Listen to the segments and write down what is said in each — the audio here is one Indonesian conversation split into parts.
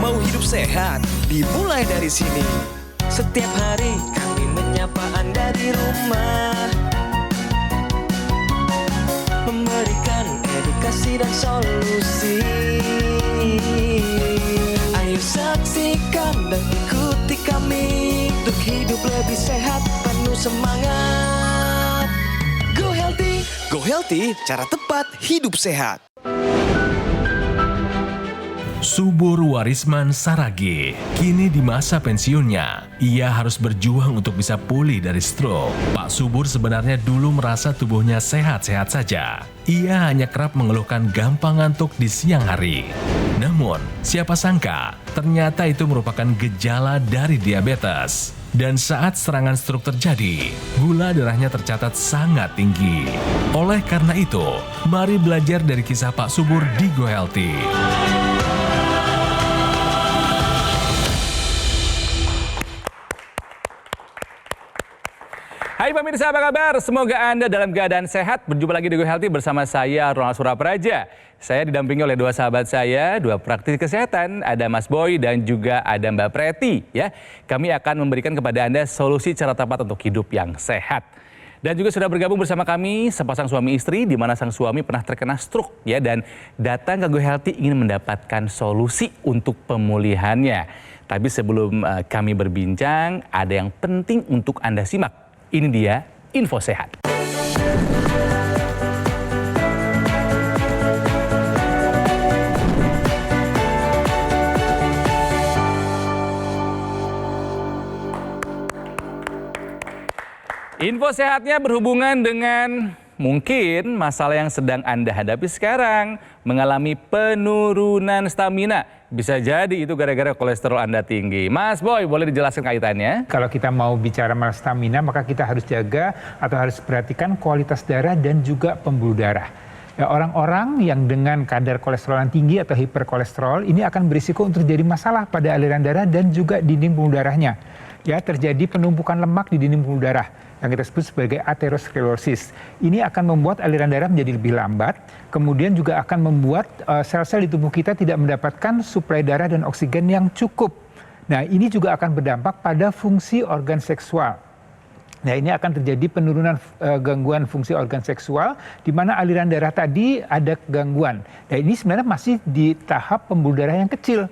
Mau hidup sehat, dimulai dari sini. Setiap hari kami menyapa Anda di rumah, memberikan edukasi dan solusi. Ayo saksikan dan ikuti kami untuk hidup lebih sehat, penuh semangat. Go Healthy, cara tepat hidup sehat. Subur Warisman Saragih, kini di masa pensiunnya, ia harus berjuang untuk bisa pulih dari stroke. Pak Subur sebenarnya dulu merasa tubuhnya sehat-sehat saja. Ia hanya kerap mengeluhkan gampang ngantuk di siang hari. Namun, siapa sangka, ternyata itu merupakan gejala dari diabetes. Dan saat serangan stroke terjadi, gula darahnya tercatat sangat tinggi. Oleh karena itu, mari belajar dari kisah Pak Subur di Go Healthy. Hai pemirsa, apa kabar? Semoga Anda dalam keadaan sehat. Berjumpa lagi di Go Healthy bersama saya, Ronald Surapraja. Saya didampingi oleh dua sahabat saya, dua praktisi kesehatan. Ada Mas Boy dan juga ada Mbak Preti. Ya, kami akan memberikan kepada Anda solusi cara tepat untuk hidup yang sehat. Dan juga sudah bergabung bersama kami sepasang suami istri, di mana sang suami pernah terkena stroke, ya, dan datang ke Go Healthy ingin mendapatkan solusi untuk pemulihannya. Tapi sebelum kami berbincang, ada yang penting untuk Anda simak. Ini dia info sehat. Info sehatnya berhubungan dengan mungkin masalah yang sedang Anda hadapi sekarang, mengalami penurunan stamina. Bisa jadi itu gara-gara kolesterol Anda tinggi. Mas Boy, boleh dijelaskan kaitannya? Kalau kita mau bicara masalah stamina, maka kita harus jaga atau harus perhatikan kualitas darah dan juga pembuluh darah. Ya, orang-orang yang dengan kadar kolesterol yang tinggi atau hiperkolesterol ini akan berisiko untuk terjadi masalah pada aliran darah dan juga dinding pembuluh darahnya. Ya, terjadi penumpukan lemak di dinding pembuluh darah yang kita sebut sebagai aterosklerosis. Ini akan membuat aliran darah menjadi lebih lambat, kemudian juga akan membuat sel-sel di tubuh kita tidak mendapatkan suplai darah dan oksigen yang cukup. Nah, ini juga akan berdampak pada fungsi organ seksual. Nah, ini akan terjadi penurunan gangguan fungsi organ seksual, di mana aliran darah tadi ada gangguan. Nah, ini sebenarnya masih di tahap pembuluh darah yang kecil.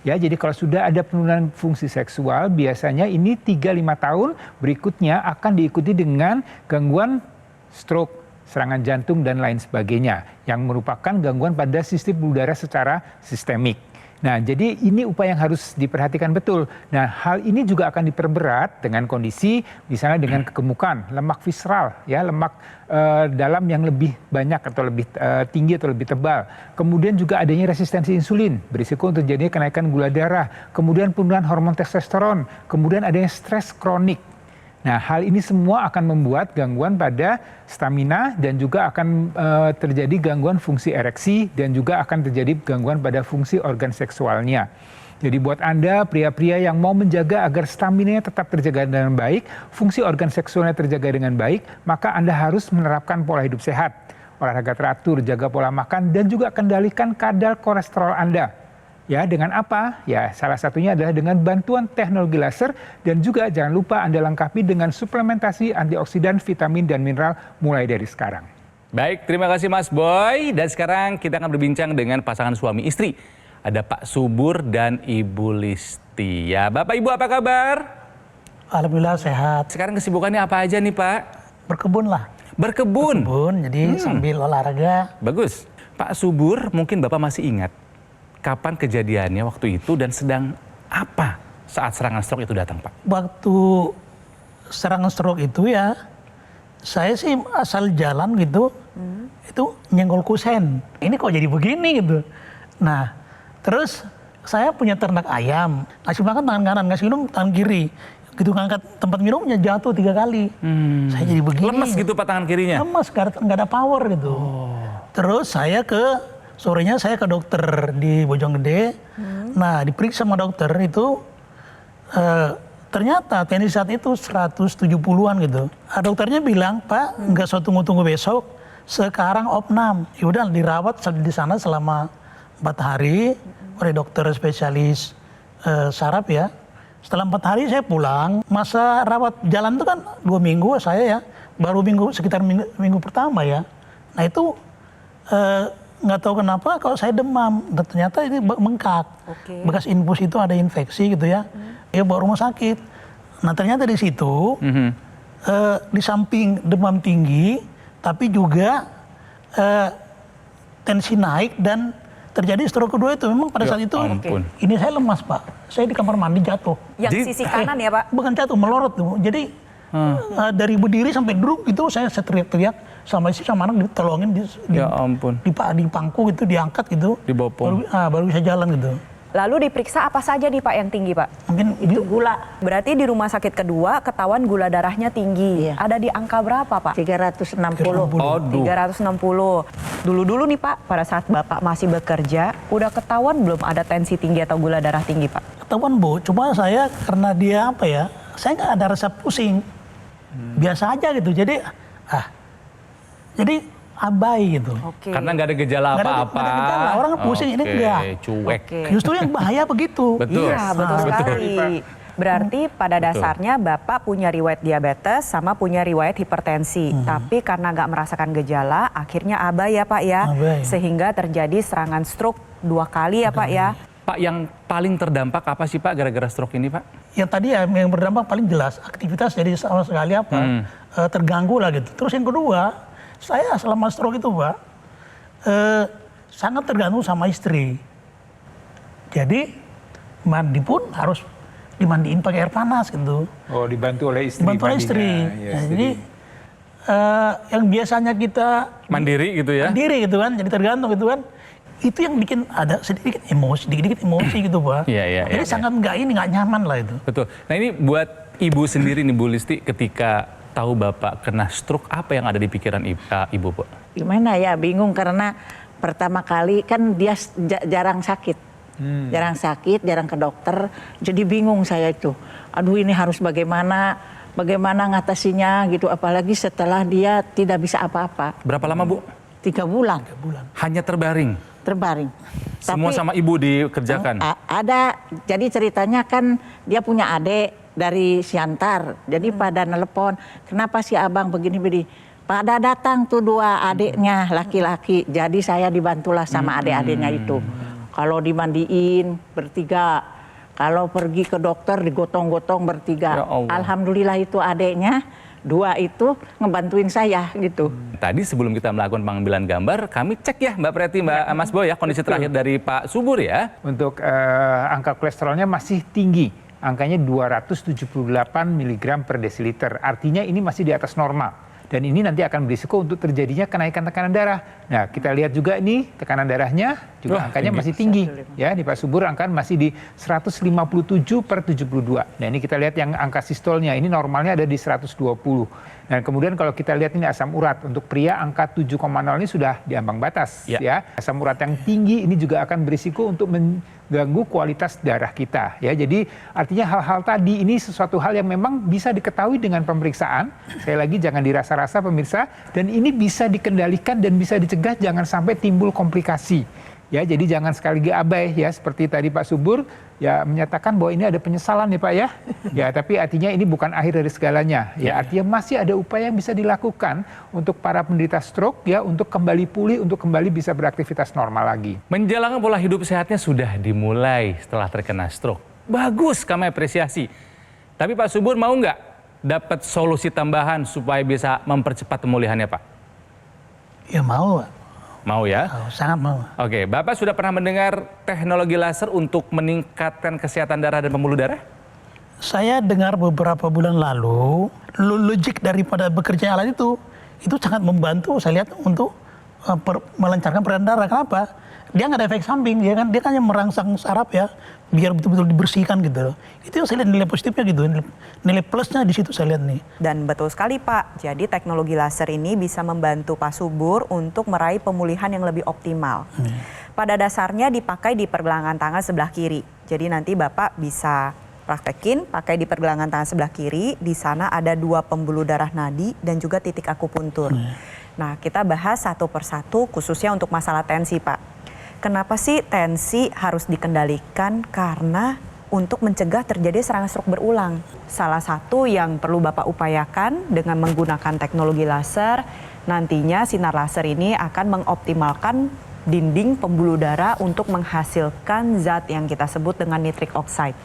Ya, jadi kalau sudah ada penurunan fungsi seksual, biasanya ini 3-5 tahun berikutnya akan diikuti dengan gangguan stroke, serangan jantung, dan lain sebagainya, yang merupakan gangguan pada sistem pembuluh darah secara sistemik. Nah, jadi ini upaya yang harus diperhatikan betul. Nah, hal ini juga akan diperberat dengan kondisi misalnya dengan kegemukan, lemak visceral, ya, lemak dalam yang lebih banyak atau lebih tinggi atau lebih tebal. Kemudian juga adanya resistensi insulin, berisiko untuk terjadinya kenaikan gula darah. Kemudian penurunan hormon testosteron, kemudian adanya stres kronik. Nah, hal ini semua akan membuat gangguan pada stamina dan juga akan terjadi gangguan fungsi ereksi dan juga akan terjadi gangguan pada fungsi organ seksualnya. Jadi buat Anda pria-pria yang mau menjaga agar stamina-nya tetap terjaga dengan baik, fungsi organ seksualnya terjaga dengan baik, maka Anda harus menerapkan pola hidup sehat, olahraga teratur, jaga pola makan, dan juga kendalikan kadar kolesterol Anda. Ya, dengan apa? Ya, salah satunya adalah dengan bantuan teknologi laser, dan juga jangan lupa Anda lengkapi dengan suplementasi antioksidan, vitamin, dan mineral mulai dari sekarang. Baik, terima kasih Mas Boy. Dan sekarang kita akan berbincang dengan pasangan suami istri. Ada Pak Subur dan Ibu Listi. Ya, Bapak Ibu apa kabar? Alhamdulillah sehat. Sekarang kesibukannya apa aja nih Pak? Berkebun lah. Berkebun? Berkebun, jadi sambil olahraga. Bagus. Pak Subur, mungkin Bapak masih ingat kapan kejadiannya waktu itu dan sedang apa saat serangan stroke itu datang, Pak? Waktu serangan stroke itu ya, saya sih asal jalan gitu, itu nyenggol kusen. Ini kok jadi begini gitu. Nah, terus saya punya ternak ayam, ngasih makan tangan kanan, ngasih minum tangan kiri. Gitu ngangkat tempat minumnya jatuh 3 kali. Saya jadi begini. Lemes gitu Pak tangan kirinya? Lemes, nggak ada power gitu. Terus saya sorenya saya ke dokter di Bojonggede. Nah, diperiksa sama dokter itu ternyata TNI saat itu 170-an gitu. Dokternya bilang, Pak, nggak usah tunggu-tunggu besok, sekarang opnam. Ya udah dirawat di sana selama 4 hari oleh dokter spesialis saraf ya. Setelah 4 hari saya pulang, masa rawat jalan itu kan 2 minggu saya ya, baru sekitar minggu pertama ya. Nah itu nggak tahu kenapa kalau saya demam, dan ternyata ini bengkak. Bekas infus itu ada infeksi gitu ya, ya bawa rumah sakit. Nah ternyata di situ di samping demam tinggi, tapi juga tensi naik dan terjadi stroke kedua itu. Memang pada saat itu ini saya lemas Pak, saya di kamar mandi jatuh. Yang sisi kanan ya Pak? Bukan jatuh, melorot tuh. Jadi dari berdiri sampai duduk itu saya teriak-teriak sama istri sama anak ditolongin di pangku gitu, diangkat gitu, dibopong. Baru bisa jalan gitu. Lalu diperiksa apa saja nih Pak yang tinggi Pak? Mungkin Itu gula Berarti di rumah sakit kedua ketahuan gula darahnya tinggi. Iya. Ada di angka berapa Pak? 360. 360. Dulu-dulu nih Pak, pada saat Bapak masih bekerja, udah ketahuan belum ada tensi tinggi atau gula darah tinggi Pak? ketahuan Bu, cuma saya karena dia apa ya, saya nggak ada rasa pusing, biasa aja gitu. Jadi abai gitu. Karena nggak ada gejala Nggak ada apa-apa. gejala, orang pusing, ini enggak. Cuek. Justru yang bahaya begitu. Betul. Iya, betul sekali. Berarti pada dasarnya Bapak punya riwayat diabetes sama punya riwayat hipertensi. Tapi karena nggak merasakan gejala, akhirnya abai ya Pak ya. Abai. Sehingga terjadi serangan stroke 2 kali ya Pak ya. Pak, yang paling terdampak apa sih Pak gara-gara stroke ini Pak? Yang tadi ya yang berdampak paling jelas, aktivitas jadi sama sekali terganggu lah gitu. Terus yang kedua, saya selama stroke itu Pak, sangat tergantung sama istri. Jadi mandi pun harus dimandiin pakai air panas gitu. Oh, dibantu oleh istri. Dibantu oleh istri. Ya, Nah, jadi yang biasanya kita Mandiri gitu ya? mandiri gitu kan, jadi tergantung gitu kan. Itu yang bikin ada sedikit emosi, dikit-dikit emosi gitu Pak. Iya. Jadi sangat nggak nyaman lah itu. Betul. Nah ini buat Ibu sendiri nih Bu Listi, ketika tahu Bapak kena stroke, apa yang ada di pikiran Ibu Pak? Gimana ya, bingung karena pertama kali kan dia jarang sakit. Jarang sakit, jarang ke dokter. Jadi bingung saya itu. Aduh ini harus bagaimana ngatasinya gitu. Apalagi setelah dia tidak bisa apa-apa. Berapa lama Bu? 3 bulan. Hanya terbaring? Terbaring. Semua sama Ibu dikerjakan? Ada, jadi ceritanya kan dia punya adik dari Siantar. Jadi pada nelpon, kenapa si abang begini-begini. Pada datang tuh 2 adiknya laki-laki. Jadi saya dibantulah sama adik-adiknya itu. Kalau dimandiin bertiga, kalau pergi ke dokter digotong-gotong bertiga. Ya Allah. Alhamdulillah itu adiknya, 2 itu ngebantuin saya gitu. Tadi sebelum kita melakukan pengambilan gambar, kami cek ya Mbak Preti, Mas Boy ya, kondisi terakhir dari Pak Subur ya. Untuk angka kolesterolnya masih tinggi. Angkanya 278 mg per desiliter. Artinya ini masih di atas normal. Dan ini nanti akan berisiko untuk terjadinya kenaikan tekanan darah. Nah, kita lihat juga ini tekanan darahnya juga angkanya masih tinggi. Ya, di Pak Subur angka masih di 157/72. Nah, ini kita lihat yang angka sistolnya. Ini normalnya ada di 120. Dan kemudian kalau kita lihat ini asam urat. Untuk pria angka 7,0 ini sudah di ambang batas. Ya. Asam urat yang tinggi ini juga akan berisiko untuk mengganggu kualitas darah kita. Ya, jadi artinya hal-hal tadi ini sesuatu hal yang memang bisa diketahui dengan pemeriksaan. Sekali lagi jangan dirasa-rasa pemirsa. Dan ini bisa dikendalikan dan bisa dicegah jangan sampai timbul komplikasi. Ya, jadi jangan sekali lagi abai ya, seperti tadi Pak Subur ya menyatakan bahwa ini ada penyesalan ya Pak ya. Ya, tapi artinya ini bukan akhir dari segalanya. Ya, artinya masih ada upaya yang bisa dilakukan untuk para penderita stroke ya, untuk kembali pulih, untuk kembali bisa beraktivitas normal lagi. Menjalankan pola hidup sehatnya sudah dimulai setelah terkena stroke. Bagus, kami apresiasi. Tapi Pak Subur mau nggak dapat solusi tambahan supaya bisa mempercepat pemulihannya Pak? Ya mau Pak. Mau ya? Oh, sangat mau. Oke, Bapak sudah pernah mendengar teknologi laser untuk meningkatkan kesehatan darah dan pembuluh darah? Saya dengar beberapa bulan lalu, logik daripada bekerja alat itu sangat membantu saya lihat untuk melancarkan peredaran darah. Kenapa? Dia nggak ada efek samping, dia kan hanya merangsang saraf ya, biar betul-betul dibersihkan gitu loh. Itu yang saya lihat nilai positifnya gitu, nilai plusnya di situ saya lihat nih. Dan betul sekali Pak, jadi teknologi laser ini bisa membantu Pak Subur untuk meraih pemulihan yang lebih optimal. Pada dasarnya dipakai di pergelangan tangan sebelah kiri. Jadi nanti Bapak bisa praktekin pakai di pergelangan tangan sebelah kiri. Di sana ada 2 pembuluh darah nadi dan juga titik akupuntur. Nah, kita bahas satu persatu khususnya untuk masalah tensi Pak. Kenapa sih tensi harus dikendalikan? Karena untuk mencegah terjadi serangan stroke berulang. Salah satu yang perlu Bapak upayakan dengan menggunakan teknologi laser, nantinya sinar laser ini akan mengoptimalkan dinding pembuluh darah untuk menghasilkan zat yang kita sebut dengan nitric oxide.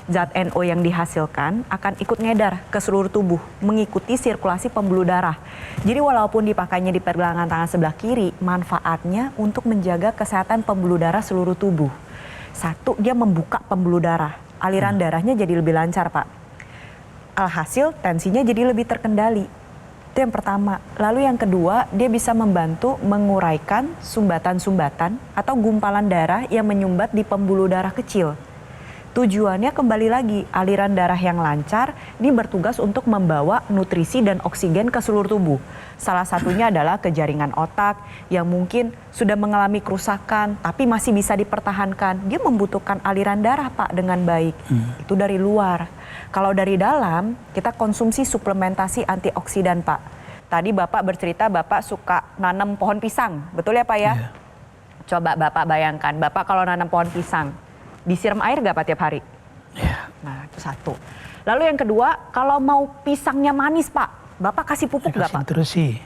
Zat NO yang dihasilkan akan ikut ngedar ke seluruh tubuh, mengikuti sirkulasi pembuluh darah. Jadi walaupun dipakainya di pergelangan tangan sebelah kiri, manfaatnya untuk menjaga kesehatan pembuluh darah seluruh tubuh. Satu, dia membuka pembuluh darah, aliran darahnya jadi lebih lancar, Pak. Alhasil tensinya jadi lebih terkendali. Itu yang pertama. Lalu yang kedua, dia bisa membantu menguraikan sumbatan-sumbatan atau gumpalan darah yang menyumbat di pembuluh darah kecil. Tujuannya kembali lagi, aliran darah yang lancar ini bertugas untuk membawa nutrisi dan oksigen ke seluruh tubuh. Salah satunya adalah ke jaringan otak yang mungkin sudah mengalami kerusakan tapi masih bisa dipertahankan. Dia membutuhkan aliran darah, Pak, dengan baik. Itu dari luar. Kalau dari dalam, kita konsumsi suplementasi antioksidan, Pak. Tadi Bapak bercerita Bapak suka nanam pohon pisang, betul ya Pak ya? Yeah. Coba Bapak bayangkan, Bapak kalau nanam pohon pisang, disiram air nggak Pak tiap hari? Ya. Nah itu satu. Lalu yang kedua, kalau mau pisangnya manis Pak, Bapak kasih pupuk nggak Pak? Nutrisi.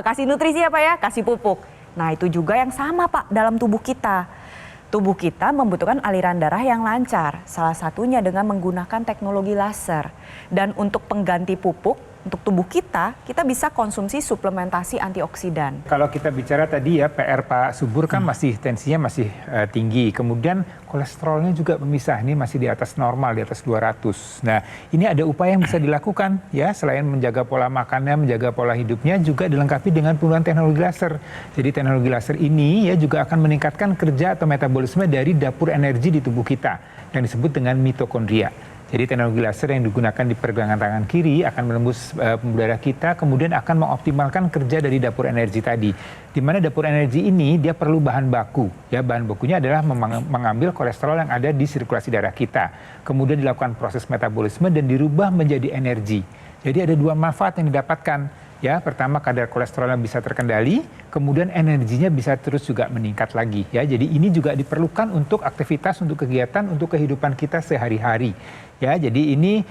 Kasih nutrisi ya Pak ya, kasih pupuk. Nah itu juga yang sama Pak dalam tubuh kita. Tubuh kita membutuhkan aliran darah yang lancar, salah satunya dengan menggunakan teknologi laser. Dan untuk pengganti pupuk, untuk tubuh kita bisa konsumsi suplementasi antioksidan. Kalau kita bicara tadi ya PR Pak Subur kan masih tensinya masih tinggi. Kemudian kolesterolnya juga pemisah, ini masih di atas normal, di atas 200. Nah ini ada upaya yang bisa dilakukan ya, selain menjaga pola makannya, menjaga pola hidupnya, juga dilengkapi dengan penggunaan teknologi laser. Jadi teknologi laser ini ya juga akan meningkatkan kerja atau metabolisme dari dapur energi di tubuh kita yang disebut dengan mitokondria. Jadi teknologi laser yang digunakan di pergelangan tangan kiri akan menembus pembuluh darah kita, kemudian akan mengoptimalkan kerja dari dapur energi tadi. Di mana dapur energi ini dia perlu bahan baku. Ya, bahan bakunya adalah mengambil kolesterol yang ada di sirkulasi darah kita. Kemudian dilakukan proses metabolisme dan dirubah menjadi energi. Jadi ada dua manfaat yang didapatkan. Ya, pertama kadar kolesterolnya bisa terkendali, kemudian energinya bisa terus juga meningkat lagi. Ya, jadi ini juga diperlukan untuk aktivitas, untuk kegiatan, untuk kehidupan kita sehari-hari. Ya, jadi ini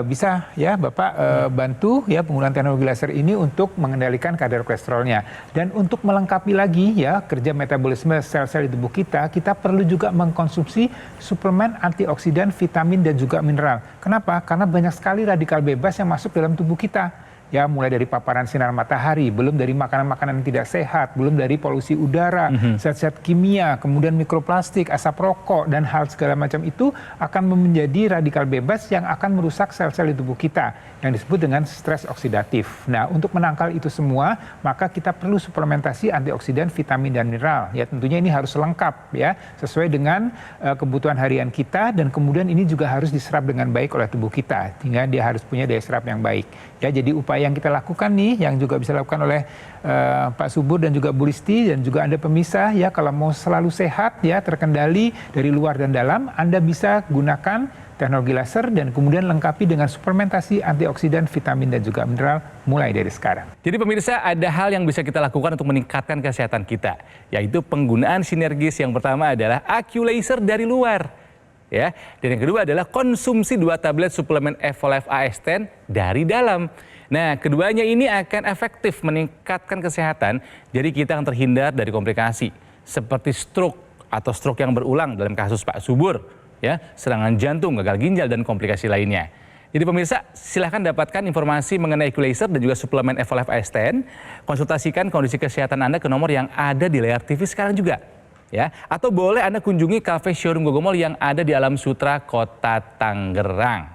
bisa ya Bapak bantu ya penggunaan teknologi laser ini untuk mengendalikan kadar kolesterolnya. Dan untuk melengkapi lagi ya kerja metabolisme sel-sel di tubuh kita perlu juga mengkonsumsi suplemen antioksidan, vitamin dan juga mineral. Kenapa? Karena banyak sekali radikal bebas yang masuk dalam tubuh kita. Ya, mulai dari paparan sinar matahari, belum dari makanan-makanan yang tidak sehat, belum dari polusi udara, zat-zat kimia, kemudian mikroplastik, asap rokok, dan hal segala macam itu akan menjadi radikal bebas yang akan merusak sel-sel di tubuh kita, yang disebut dengan stres oksidatif. Nah, untuk menangkal itu semua, maka kita perlu suplementasi antioksidan, vitamin, dan mineral. Ya, tentunya ini harus lengkap, ya, sesuai dengan kebutuhan harian kita, dan kemudian ini juga harus diserap dengan baik oleh tubuh kita, sehingga dia harus punya daya serap yang baik. Ya, jadi upaya yang kita lakukan nih, yang juga bisa dilakukan oleh Pak Subur dan juga Bu Listi dan juga Anda pemirsa, ya kalau mau selalu sehat, ya terkendali dari luar dan dalam, Anda bisa gunakan teknologi laser dan kemudian lengkapi dengan suplementasi antioksidan, vitamin dan juga mineral mulai dari sekarang. Jadi pemirsa, ada hal yang bisa kita lakukan untuk meningkatkan kesehatan kita, yaitu penggunaan sinergis. Yang pertama adalah AccuLaser dari luar. Ya, dan yang kedua adalah konsumsi 2 tablet suplemen Evolve AS10 dari dalam. Nah, keduanya ini akan efektif meningkatkan kesehatan, jadi kita akan terhindar dari komplikasi seperti stroke atau stroke yang berulang dalam kasus Pak Subur, ya, serangan jantung, gagal ginjal dan komplikasi lainnya. Jadi pemirsa, silahkan dapatkan informasi mengenai AccuLaser dan juga suplemen Evolve AS10. Konsultasikan kondisi kesehatan Anda ke nomor yang ada di layar TV sekarang juga. Ya, atau boleh Anda kunjungi kafe showroom Gogomall yang ada di Alam Sutra, Kota Tangerang.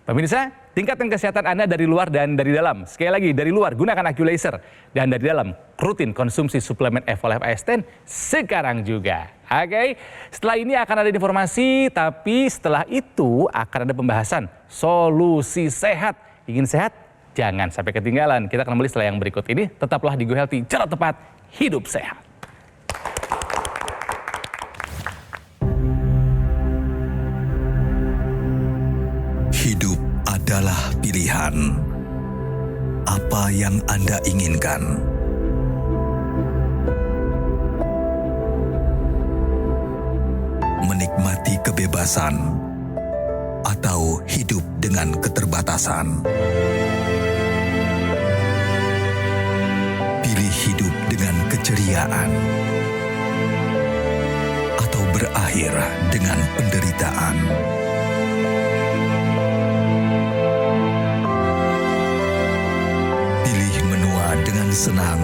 Pemirsa, tingkatkan kesehatan Anda dari luar dan dari dalam. Sekali lagi, dari luar gunakan AccuLaser, dan dari dalam rutin konsumsi suplemen Evolve AS10 sekarang juga. Oke, setelah ini akan ada informasi, tapi setelah itu akan ada pembahasan solusi sehat. Ingin sehat? Jangan sampai ketinggalan. Kita akan kembali setelah yang berikut ini. Tetaplah di Go Healthy, cara tepat hidup sehat. Hidup adalah pilihan. Apa yang Anda inginkan? Menikmati kebebasan atau hidup dengan keterbatasan. Pilih hidup dengan keceriaan atau berakhir dengan penderitaan. Pilih menua dengan senang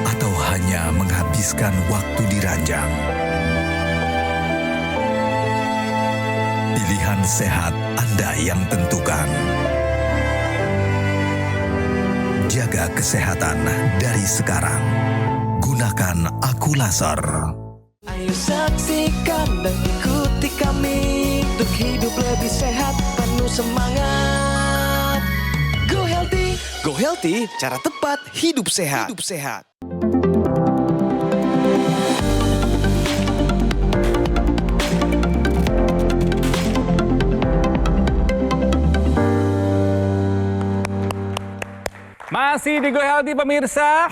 atau hanya menghabiskan waktu di ranjang. Pilihan sehat Anda yang tentukan. Jaga kesehatan dari sekarang. Gunakan Aku Laser. Ayo saksikan dan ikuti kami untuk hidup lebih sehat, penuh semangat. Go Healthy, cara tepat hidup sehat. Masih di Go Healthy pemirsa.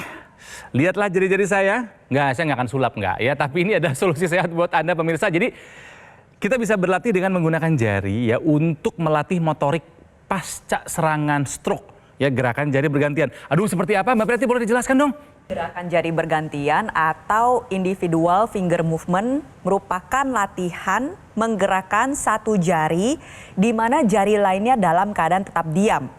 Lihatlah jari-jari saya. Saya nggak akan sulap ya. Tapi ini ada solusi sehat buat Anda pemirsa. Jadi kita bisa berlatih dengan menggunakan jari ya untuk melatih motorik pasca serangan stroke. Ya, gerakan jari bergantian. Aduh, seperti apa Mbak Preti, boleh dijelaskan dong? Gerakan jari bergantian atau individual finger movement merupakan latihan menggerakkan satu jari di mana jari lainnya dalam keadaan tetap diam.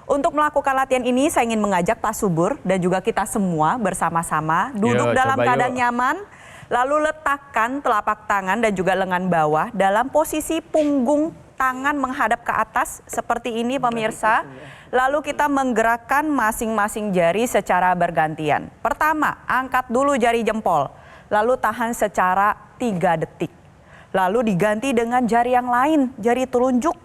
Untuk melakukan latihan ini saya ingin mengajak Pak Subur dan juga kita semua bersama-sama duduk dalam keadaan nyaman, lalu letakkan telapak tangan dan juga lengan bawah dalam posisi punggung tangan menghadap ke atas seperti ini pemirsa. Lalu kita menggerakkan masing-masing jari secara bergantian. Pertama, angkat dulu jari jempol, lalu tahan secara 3 detik. Lalu diganti dengan jari yang lain, jari telunjuk.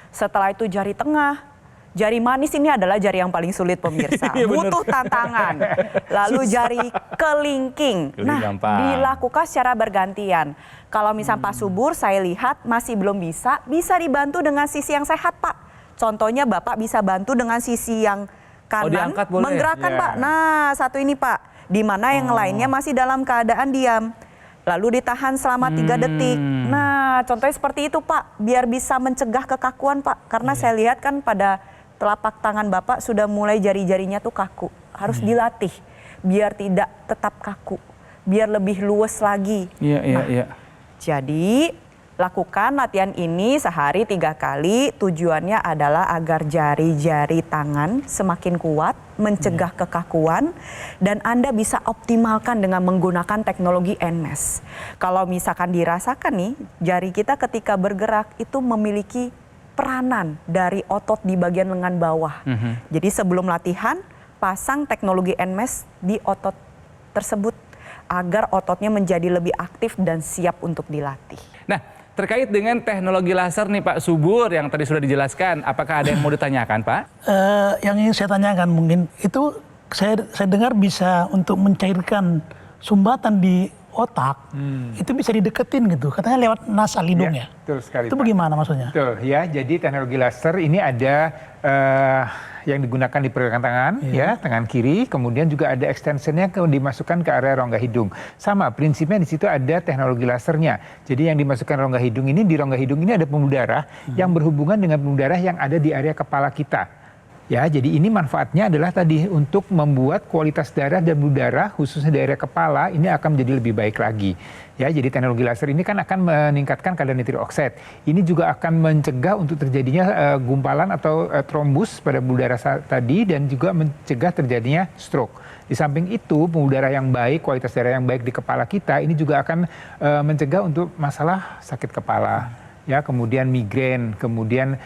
Setelah itu jari tengah. Jari manis ini adalah jari yang paling sulit pemirsa, butuh tantangan. Lalu jari kelingking. Nah, dilakukan secara bergantian. Kalau misal Pak Subur saya lihat masih belum bisa dibantu dengan sisi yang sehat Pak. Contohnya Bapak bisa bantu dengan sisi yang kanan, menggerakkan Pak. Nah, satu ini Pak, di mana yang lainnya masih dalam keadaan diam. Lalu ditahan selama 3 detik. Nah, contohnya seperti itu Pak, biar bisa mencegah kekakuan Pak. Karena saya lihat kan pada telapak tangan Bapak sudah mulai jari-jarinya tuh kaku. Harus dilatih biar tidak tetap kaku, biar lebih luwes lagi. Jadi lakukan latihan ini sehari 3 kali. Tujuannya adalah agar jari-jari tangan semakin kuat, mencegah kekakuan, dan Anda bisa optimalkan dengan menggunakan teknologi NMES. Kalau misalkan dirasakan nih, jari kita ketika bergerak itu memiliki peranan dari otot di bagian lengan bawah. Jadi sebelum latihan, pasang teknologi NMES di otot tersebut agar ototnya menjadi lebih aktif dan siap untuk dilatih. Nah, terkait dengan teknologi laser nih Pak Subur yang tadi sudah dijelaskan, apakah ada yang mau ditanyakan Pak? Yang ingin saya tanyakan mungkin itu saya dengar bisa untuk mencairkan sumbatan di otak, itu bisa dideketin gitu, katanya lewat nasal hidung ya. Betul sekali. Itu bagaimana maksudnya? Betul ya, jadi teknologi laser ini ada yang digunakan di pergelangan tangan, ya, tangan kiri, kemudian juga ada extensionnya dimasukkan ke area rongga hidung. Sama prinsipnya di situ ada teknologi lasernya. Jadi yang dimasukkan rongga hidung ini, di rongga hidung ini ada pembuluh darah yang berhubungan dengan pembuluh darah yang ada di area kepala kita. Ya, jadi ini manfaatnya adalah tadi untuk membuat kualitas darah dan pembuluh darah khususnya di area kepala ini akan menjadi lebih baik lagi. Ya, jadi teknologi laser ini kan akan meningkatkan kadar nitric oxide. Ini juga akan mencegah untuk terjadinya gumpalan atau trombus pada pembuluh darah tadi dan juga mencegah terjadinya stroke. Di samping itu, pembuluh darah yang baik, kualitas darah yang baik di kepala kita ini juga akan mencegah untuk masalah sakit kepala. Ya, kemudian migrain, kemudian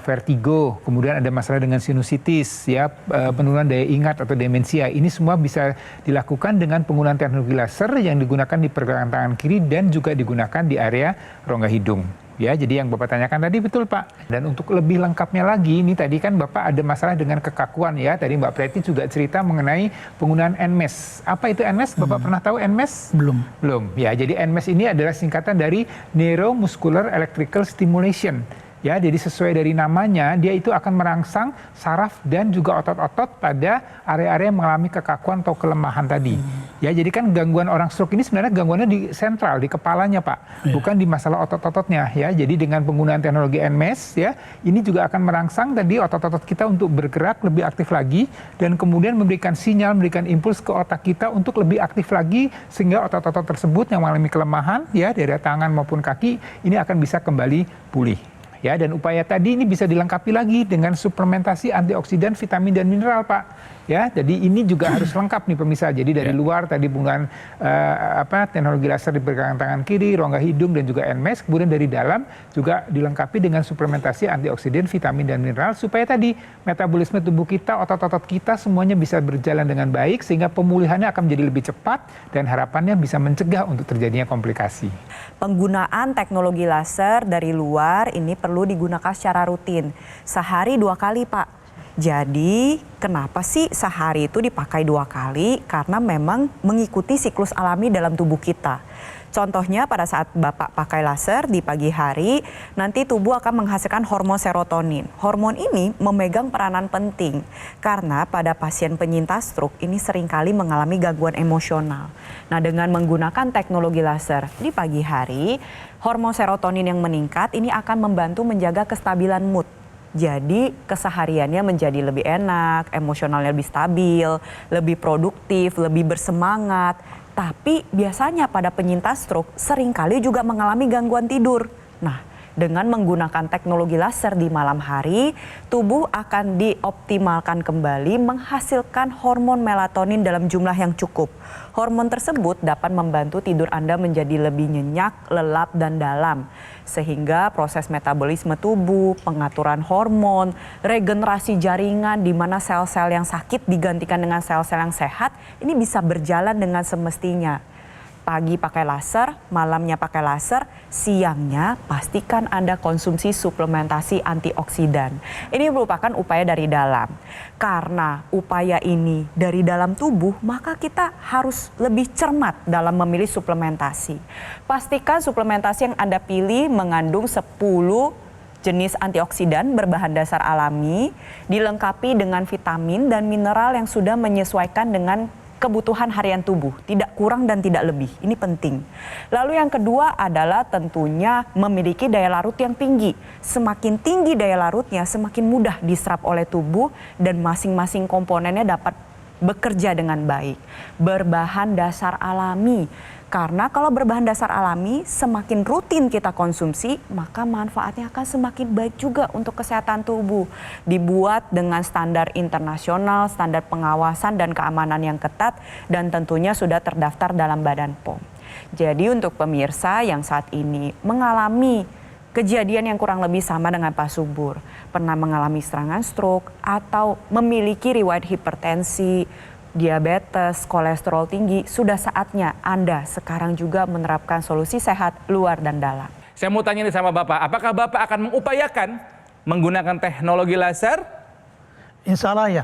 vertigo, kemudian ada masalah dengan sinusitis, ya, penurunan daya ingat atau demensia. Ini semua bisa dilakukan dengan penggunaan teknologi laser yang digunakan di pergelangan tangan kiri dan juga digunakan di area rongga hidung. Ya, jadi yang Bapak tanyakan tadi betul Pak. Dan untuk lebih lengkapnya lagi, ini tadi kan Bapak ada masalah dengan kekakuan ya. Tadi Mbak Preti juga cerita mengenai penggunaan NMES. Apa itu NMES? Bapak pernah tahu NMES? Belum. Belum. Ya, jadi NMES ini adalah singkatan dari Neuromuscular Electrical Stimulation. Ya, jadi sesuai dari namanya, dia itu akan merangsang saraf dan juga otot-otot pada area-area yang mengalami kekakuan atau kelemahan tadi. Ya, jadi kan gangguan orang stroke ini sebenarnya gangguannya di sentral, di kepalanya Pak, bukan di masalah otot-ototnya ya. Jadi dengan penggunaan teknologi NMES ya, ini juga akan merangsang tadi otot-otot kita untuk bergerak lebih aktif lagi dan kemudian memberikan sinyal, memberikan impuls ke otak kita untuk lebih aktif lagi sehingga otot-otot tersebut yang mengalami kelemahan ya dari tangan maupun kaki ini akan bisa kembali pulih. Ya, dan upaya tadi ini bisa dilengkapi lagi dengan suplementasi antioksidan, vitamin dan mineral, Pak. Ya, jadi ini juga harus lengkap nih pemirsa. Jadi dari luar tadi penggunaan teknologi laser di pergelangan tangan kiri, rongga hidung dan juga NMES, kemudian dari dalam juga dilengkapi dengan suplementasi antioksidan, vitamin dan mineral supaya tadi metabolisme tubuh kita, otot-otot kita semuanya bisa berjalan dengan baik sehingga pemulihannya akan menjadi lebih cepat dan harapannya bisa mencegah untuk terjadinya komplikasi. Penggunaan teknologi laser dari luar ini perlu digunakan secara rutin. Sehari 2 kali, Pak. Jadi kenapa sih sehari itu dipakai 2 kali? Karena memang mengikuti siklus alami dalam tubuh kita. Contohnya pada saat Bapak pakai laser di pagi hari, nanti tubuh akan menghasilkan hormon serotonin. Hormon ini memegang peranan penting karena pada pasien penyintas stroke ini seringkali mengalami gangguan emosional. Nah, dengan menggunakan teknologi laser di pagi hari, hormon serotonin yang meningkat ini akan membantu menjaga kestabilan mood. Jadi kesehariannya menjadi lebih enak, emosionalnya lebih stabil, lebih produktif, lebih bersemangat. Tapi biasanya pada penyintas stroke seringkali juga mengalami gangguan tidur. Nah, dengan menggunakan teknologi laser di malam hari, tubuh akan dioptimalkan kembali menghasilkan hormon melatonin dalam jumlah yang cukup. Hormon tersebut dapat membantu tidur Anda menjadi lebih nyenyak, lelap, dan dalam. Sehingga proses metabolisme tubuh, pengaturan hormon, regenerasi jaringan di mana sel-sel yang sakit digantikan dengan sel-sel yang sehat, ini bisa berjalan dengan semestinya. Pagi pakai laser, malamnya pakai laser, siangnya pastikan Anda konsumsi suplementasi antioksidan. Ini merupakan upaya dari dalam. Karena upaya ini dari dalam tubuh, maka kita harus lebih cermat dalam memilih suplementasi. Pastikan suplementasi yang Anda pilih mengandung 10 jenis antioksidan berbahan dasar alami, dilengkapi dengan vitamin dan mineral yang sudah menyesuaikan dengan kebutuhan harian tubuh, tidak kurang dan tidak lebih. Ini penting. Lalu yang kedua adalah tentunya memiliki daya larut yang tinggi. Semakin tinggi daya larutnya, semakin mudah diserap oleh tubuh dan masing-masing komponennya dapat bekerja dengan baik. Berbahan dasar alami. Karena kalau berbahan dasar alami, semakin rutin kita konsumsi, maka manfaatnya akan semakin baik juga untuk kesehatan tubuh. Dibuat dengan standar internasional, standar pengawasan dan keamanan yang ketat, dan tentunya sudah terdaftar dalam Badan POM. Jadi untuk pemirsa yang saat ini mengalami kejadian yang kurang lebih sama dengan Pak Subur, pernah mengalami serangan stroke atau memiliki riwayat hipertensi, diabetes, kolesterol tinggi, sudah saatnya Anda sekarang juga menerapkan solusi sehat luar dan dalam. Saya mau tanya nih sama Bapak, apakah Bapak akan mengupayakan menggunakan teknologi laser? Insya Allah ya.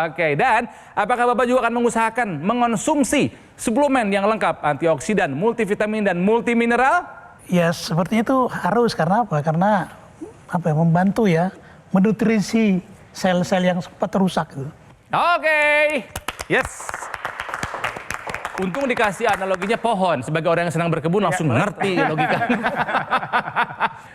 Oke, dan apakah Bapak juga akan mengusahakan mengonsumsi suplemen yang lengkap antioksidan, multivitamin, dan multimineral? Ya seperti itu harus, karena apa? Karena membantu ya, menutrisi sel-sel yang sempat rusak itu. Oke. Yes. Untung dikasih analoginya pohon. Sebagai orang yang senang berkebun langsung ngerti logika.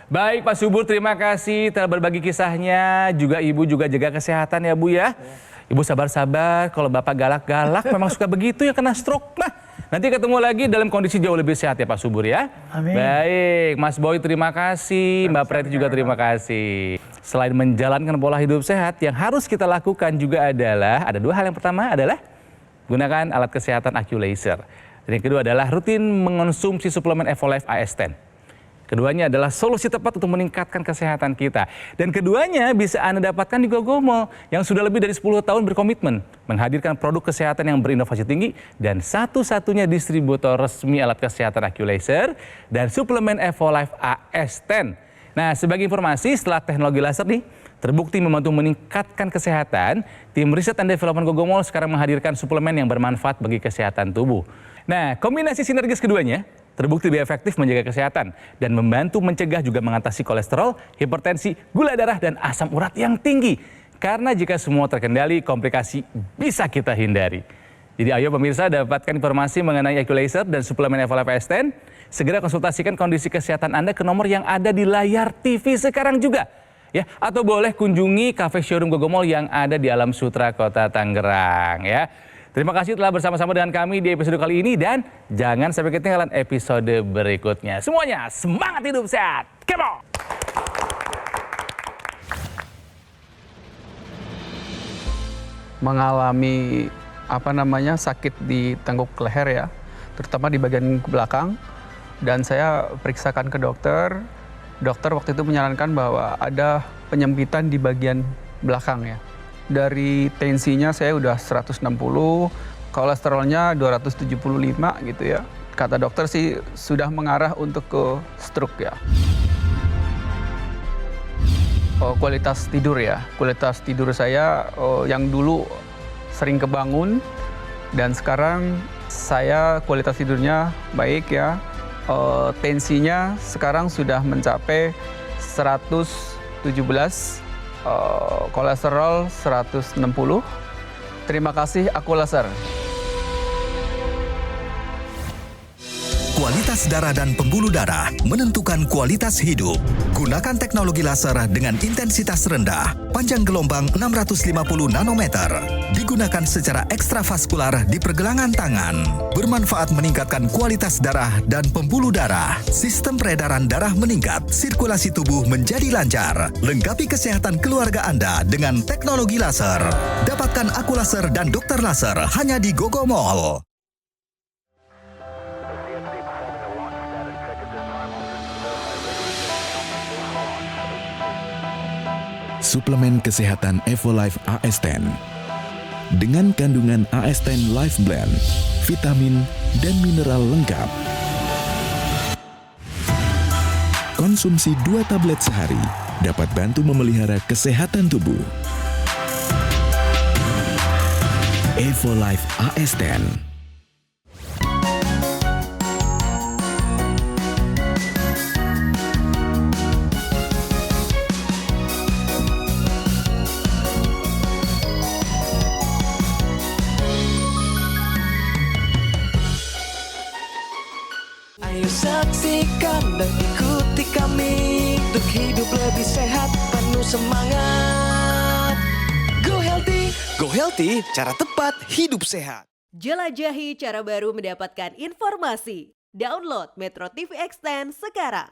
Baik Pak Subur, terima kasih telah berbagi kisahnya. Juga Ibu juga jaga kesehatan ya Bu ya. Ibu sabar-sabar, kalau Bapak galak-galak memang suka begitu ya, kena stroke. Nah, nanti ketemu lagi dalam kondisi jauh lebih sehat ya Pak Subur ya. Amin. Baik, Mas Boy terima kasih, Mbak Preti juga terima kasih. Selain menjalankan pola hidup sehat, yang harus kita lakukan juga adalah, ada 2 hal. Yang pertama adalah gunakan alat kesehatan AccuLaser. Dan yang kedua adalah rutin mengonsumsi suplemen Evolife AS10. Keduanya adalah solusi tepat untuk meningkatkan kesehatan kita. Dan keduanya bisa Anda dapatkan di GoGoMall yang sudah lebih dari 10 tahun berkomitmen menghadirkan produk kesehatan yang berinovasi tinggi dan satu-satunya distributor resmi alat kesehatan AccuLaser dan suplemen Evolife AS10. Nah, sebagai informasi, setelah teknologi laser nih terbukti membantu meningkatkan kesehatan, tim riset dan development GoGoMall sekarang menghadirkan suplemen yang bermanfaat bagi kesehatan tubuh. Nah, kombinasi sinergis keduanya terbukti lebih efektif menjaga kesehatan dan membantu mencegah juga mengatasi kolesterol, hipertensi, gula darah, dan asam urat yang tinggi. Karena jika semua terkendali, komplikasi bisa kita hindari. Jadi ayo pemirsa dapatkan informasi mengenai EQ Laser dan suplemen Evolife AS10. Segera konsultasikan kondisi kesehatan Anda ke nomor yang ada di layar TV sekarang juga. Ya, atau boleh kunjungi cafe showroom Gogomall yang ada di Alam Sutra, Kota Tangerang ya. Terima kasih telah bersama-sama dengan kami di episode kali ini dan jangan sampai ketinggalan episode berikutnya. Semuanya semangat hidup sehat. Come on! Mengalami sakit di tengguk leher ya, terutama di bagian belakang, dan saya periksakan ke dokter. Dokter waktu itu menyarankan bahwa ada penyempitan di bagian belakang ya. Dari tensinya saya udah 160, kolesterolnya 275 gitu ya. Kata dokter sih sudah mengarah untuk ke stroke ya. Kualitas tidur ya, kualitas tidur saya yang dulu sering kebangun dan sekarang saya kualitas tidurnya baik ya. Tensinya sekarang sudah mencapai 117, kolesterol 160. Terima kasih Aku Laser. Kualitas darah dan pembuluh darah menentukan kualitas hidup. Gunakan teknologi laser dengan intensitas rendah, panjang gelombang 650 nanometer. Digunakan secara ekstravaskular di pergelangan tangan. Bermanfaat meningkatkan kualitas darah dan pembuluh darah. Sistem peredaran darah meningkat, sirkulasi tubuh menjadi lancar. Lengkapi kesehatan keluarga Anda dengan teknologi laser. Dapatkan Aku Laser dan Dokter Laser hanya di Gogomall. Suplemen kesehatan Evolife AS10 dengan kandungan AS10 Life Blend, vitamin dan mineral lengkap. Konsumsi 2 tablet sehari dapat bantu memelihara kesehatan tubuh. Evolife AS10. Ayo saksikan dan ikuti kami untuk hidup lebih sehat, penuh semangat. Go Healthy, cara tepat hidup sehat. Jelajahi cara baru mendapatkan informasi. Download Metro TV Extend sekarang.